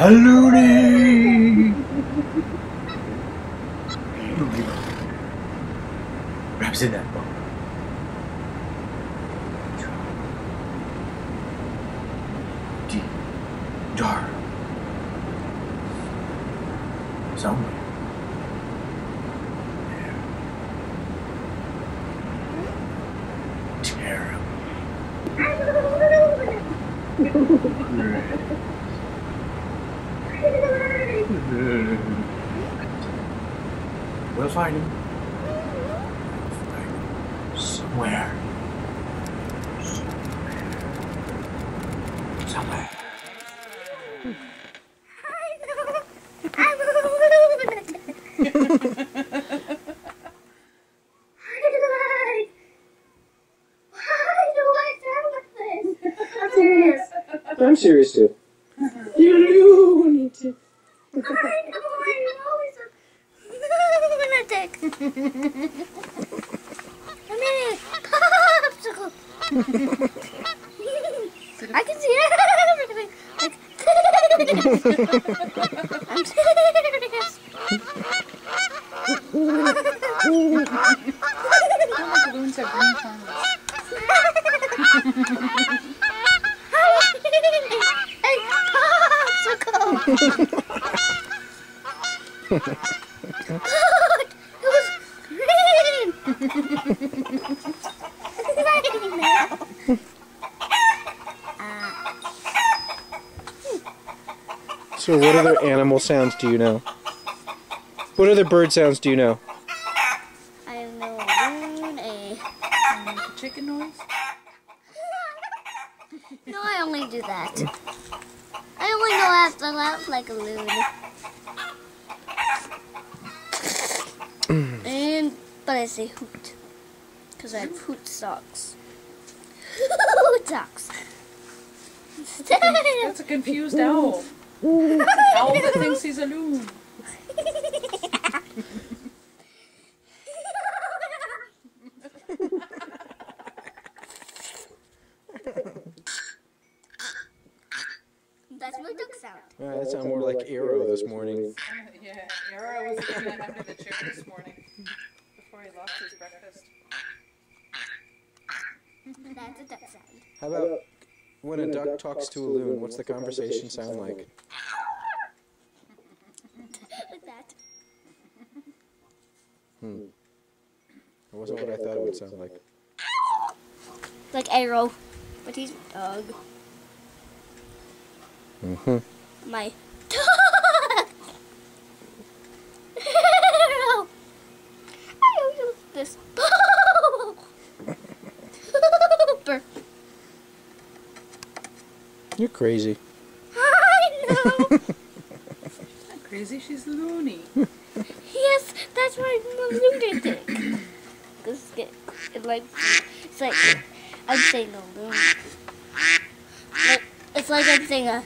A Looney! Looney Bird. Perhaps in that book. Deep, dark, somewhere. Terrible. We'll find him. Somewhere. Somewhere. I'm a I'm serious too. You Looney too. I know, he's a lunatic. I mean, popsicle. I can see everything. Like, I'm serious. Balloons are green tongues. It was green! So what other animal sounds do you know? What other bird sounds do you know? I know a loon, a Chicken noise? No, I only do that. I only know how to laugh like a loon. But I say hoot. Because I have hoot socks. Hoot socks. That's a confused owl. Owl that thinks he's a loon. That's my duck sound. That sounded more like Arrow this morning. Yeah, Arrow was looking at under the chair this morning before he lost his breakfast. That's a duck sound. How about when a duck talks to a loon, what's the conversation sound like? Like that. It wasn't what I thought it would sound like. Like Arrow. But he's a dog. My dog! Arrow! I use this. Super. You're crazy. I know. She's not crazy, she's loony. Yes, that's why I'm a lunatic. Cause it's like I'm saying a loon. It's like I'm saying a